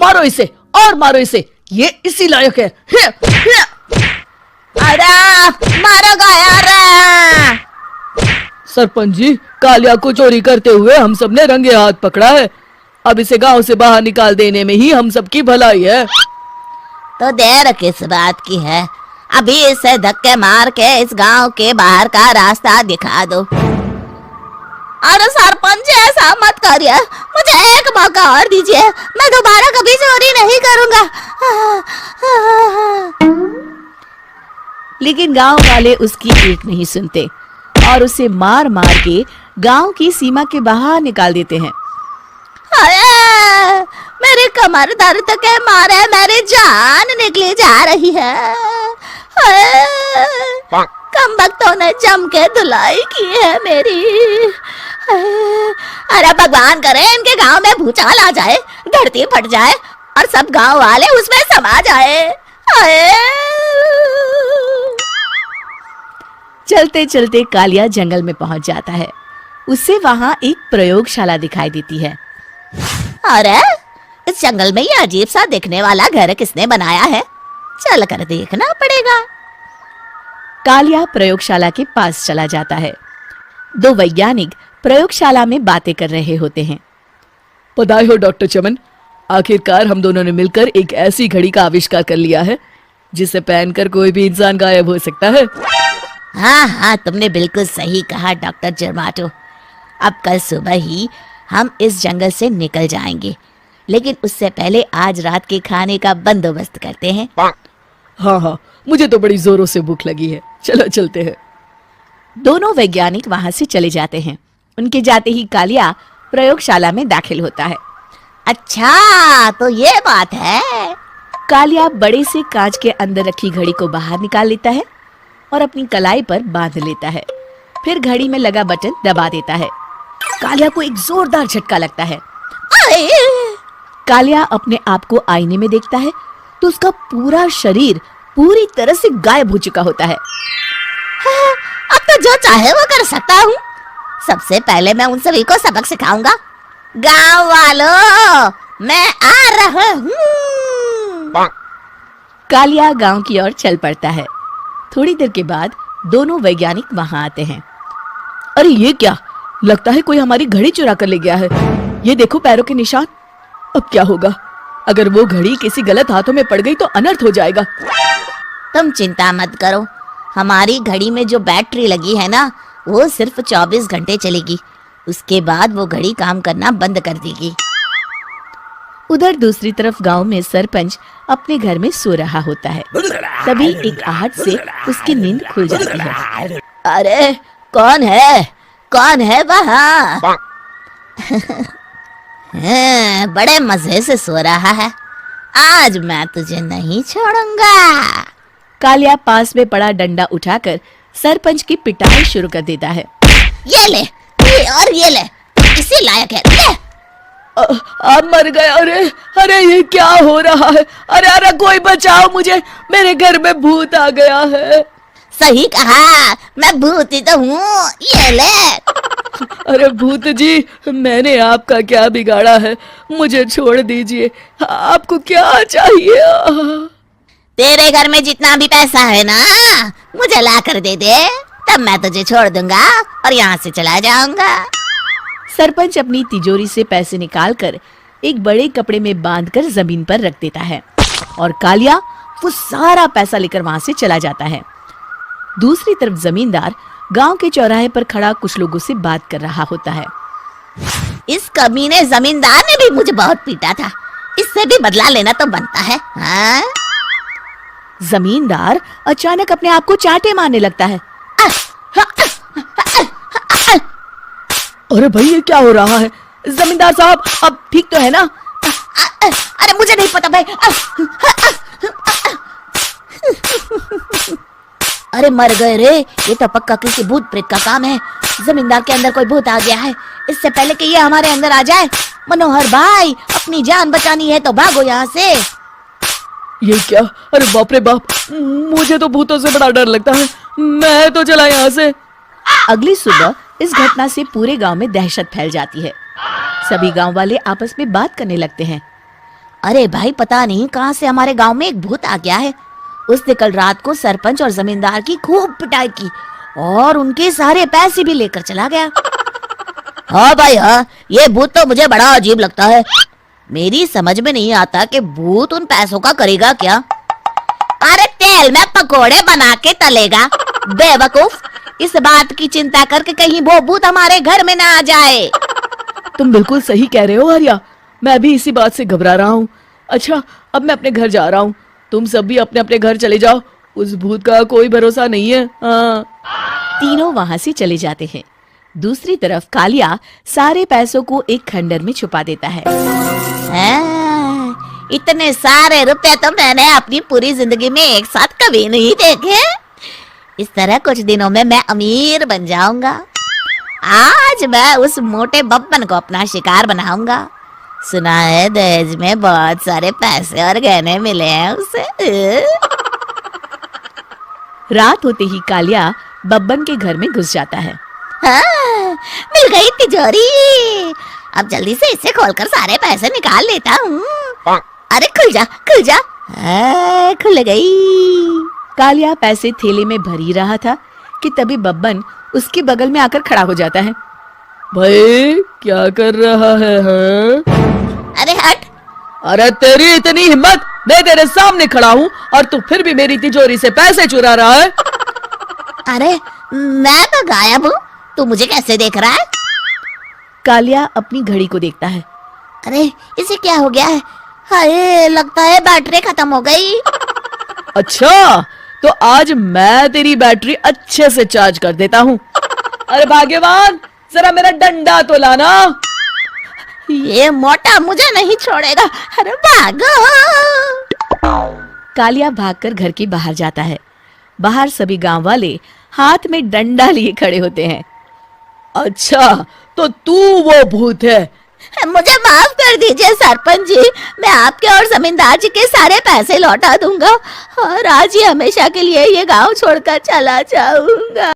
मारो इसे और मारो इसे, ये इसी लायक है। अरे मारो यार। सरपंच जी, कालिया को चोरी करते हुए हम सब ने रंगे हाथ पकड़ा है। अब इसे गांव से बाहर निकाल देने में ही हम सबकी भलाई है। तो देर किस बात की है, अभी इसे धक्के मार के इस गांव के बाहर का रास्ता दिखा दो। अरे सरपंच ऐसा मत करिए, मुझे एक मौका और दीजिए, मैं दोबारा कभी चोरी नहीं करूंगा। लेकिन गांव वाले उसकी एक नहीं सुनते और उसे मार मार के गांव की सीमा के बाहर निकाल देते हैं। अरे मेरी कमर दर्द के मारे मेरी जान निकली जा रही है। कमबख्तों ने जम के धुलाई की है मेरी। अरे भगवान करे इनके गांव में भूचाल आ जाए, धरती फट जाए और सब गांव वाले उसमें समा जाए। चलते चलते कालिया जंगल में पहुंच जाता है। उसे वहां एक प्रयोगशाला दिखाई देती है। अरे इस जंगल में ये अजीब सा दिखने वाला घर किसने बनाया है, चल कर देखना पड़ेगा। कालिया प्रयोगशाला के पास चला जाता है। दो वैज्ञानिक प्रयोगशाला में बातें कर रहे होते हैं। बधाई हो डॉक्टर चमन, आखिरकार हम दोनों ने मिलकर एक ऐसी घड़ी का आविष्कार कर लिया है जिसे पहनकर कोई भी इंसान गायब हो सकता है। हाँ हाँ, तुमने बिल्कुल सही कहा डॉक्टर जर्माटो। अब कल सुबह ही हम इस जंगल से निकल जाएंगे, लेकिन उससे पहले आज रात के खाने का बंदोबस्त करते हैं। हाँ हाँ, मुझे तो बड़ी जोरों से भूख लगी है, चलो चलते हैं। दोनों वैज्ञानिक वहां से चले जाते हैं। उनके जाते ही कालिया प्रयोगशाला में दाखिल होता है। अच्छा तो ये बात है। कालिया बड़े से कांच के अंदर रखी घड़ी को बाहर निकाल लेता है और अपनी कलाई पर बांध लेता है। फिर घड़ी में लगा बटन दबा देता है। कालिया को एक जोरदार झटका लगता है। कालिया अपने आप को आईने में देखता है तो उसका पूरा शरीर पूरी तरह से गायब हो चुका होता है। अब तो जो चाहे वो कर सकता हूँ। सबसे पहले मैं उन सभी को सबक सिखाऊंगा। गांव वालों, मैं आ रहा हूँ। कालिया गांव की ओर चल पड़ता है। थोड़ी देर के बाद दोनों वैज्ञानिक वहां आते हैं। अरे ये क्या, लगता है कोई हमारी घड़ी चुरा कर ले गया है। ये देखो पैरों के निशान। अब क्या होगा, अगर वो घड़ी किसी गलत हाथों में पड़ गई तो अनर्थ हो जाएगा। तुम चिंता मत करो, हमारी घड़ी में जो बैटरी लगी है ना, वो सिर्फ 24 घंटे चलेगी। उसके बाद वो घड़ी काम करना बंद कर देगी। उधर दूसरी तरफ गांव में सरपंच अपने घर में सो रहा होता है। तभी एक आहट से उसकी नींद खुल जाती है। अरे कौन है वहाँ? बड़े मजे से सो रहा है, आज मैं तुझे नहीं छोड़ूंगा। कालिया पास में पड़ा डंडा उठाकर सरपंच की पिटाई शुरू कर देता है। ये ले, ये ले, इसी लायक है, ले। आप मर गए। अरे अरे ये क्या हो रहा है? अरे अरे कोई बचाओ मुझे, मेरे घर में भूत आ गया है। सही कहा, मैं भूत ही तो हूँ, ये ले। अरे भूत जी, मैंने आपका क्या बिगाड़ा है, मुझे छोड़ दीजिए। आपको क्या चाहिए? तेरे घर में जितना भी पैसा है ना, मुझे ला कर दे दे, तब मैं तुझे छोड़ दूंगा और यहाँ से चला जाऊंगा। सरपंच अपनी तिजोरी से पैसे निकालकर एक बड़े कपड़े में बांधकर जमीन पर रख देता है और कालिया वो सारा पैसा लेकर वहां से चला जाता है। दूसरी तरफ जमींदार गांव के चौराहे पर खड़ा कुछ लोगों से बात कर रहा होता है। इस कमीने जमींदार ने भी मुझे बहुत पीटा था, इससे भी बदला लेना तो बनता है। हाँ? जमींदार अचानक अपने आप को चांटे मारने लगता है। अरे भाई ये क्या हो रहा है? जमींदार साहब अब ठीक तो है ना? अरे मुझे नहीं पता भाई। अरे मर गए रे, ये तो पक्का किसी भूत प्रेत का काम है। जमींदार के अंदर कोई भूत आ गया है, इससे पहले कि ये हमारे अंदर आ जाए। मनोहर भाई, अपनी जान बचानी है तो भागो यहाँ से। ये क्या? अरे बाप रे बाप, मुझे तो भूतों से बड़ा डर लगता है, मैं तो चला यहाँ से। अगली सुबह इस घटना से पूरे गांव में दहशत फैल जाती है। सभी गांव वाले आपस में बात करने लगते हैं। अरे भाई, पता नहीं कहां से हमारे गांव में एक भूत आ गया है। उसने कल रात को सरपंच और जमींदार की खूब पिटाई की और उनके सारे पैसे भी लेकर चला गया। हाँ भाई हाँ, ये भूत तो मुझे बड़ा अजीब लगता है। मेरी समझ में नहीं आता कि भूत उन पैसों का करेगा क्या। अरे तेल में पकोड़े बना के तलेगा बेवकूफ। इस बात की चिंता करके कहीं वो भूत हमारे घर में ना आ जाए। तुम बिल्कुल सही कह रहे हो आर्या, मैं भी इसी बात से घबरा रहा हूँ। अच्छा, अब मैं अपने घर जा रहा हूँ, तुम सब भी अपने अपने घर चले जाओ। उस भूत का कोई भरोसा नहीं है। हाँ। तीनों वहां से चले जाते हैं। दूसरी तरफ कालिया सारे पैसों को एक खंडर में छुपा देता है। इतने सारे रुपए तो मैंने अपनी पूरी जिंदगी में एक साथ कभी नहीं देखे। इस तरह कुछ दिनों में मैं अमीर बन जाऊंगा। आज मैं उस मोटे बब्बन को अपना शिकार बनाऊंगा। सुना है दहेज में बहुत सारे पैसे और गहने मिले हैं उसे। रात होते ही कालिया बब्बन के घर में घुस जाता है। हाँ, मिल गई तिजोरी। अब जल्दी से इसे खोलकर सारे पैसे निकाल लेता हूँ। अरे खुल जा खुल जा। खुल गई। कालिया पैसे थैले में भर ही रहा था कि तभी बब्बन उसके बगल में आकर खड़ा हो जाता है। भाई क्या कर रहा है हाँ? अरे हट। अरे तेरी इतनी हिम्मत, मैं तेरे सामने खड़ा हूँ और तू फिर भी मेरी तिजोरी से पैसे चुरा रहा है। अरे मैं तो गायब हूँ, तू मुझे कैसे देख रहा है? कालिया अपनी घड़ी को देखता है। अरे इसे क्या हो गया है? हाय, लगता है बैटरी खत्म हो गई। अच्छा, तो आज मैं तेरी बैटरी अच्छे से चार्ज कर देता हूँ। अरे भाग्यवान, जरा मेरा डंडा तो लाना। ये मोटा मुझे नहीं छोड़ेगा। अरे भागो। कालिया भागकर घर के बाहर जाता है। बाहर सभी गांव वाले हाथ में डंडा लिए खड़े होते हैं। अच्छा, तो तू वो भूत है। मुझे माफ कर दीजिए सरपंच जी, मैं आपके और जमींदार जी के सारे पैसे लौटा दूंगा और आज ही हमेशा के लिए ये गांव छोड़कर चला जाऊंगा।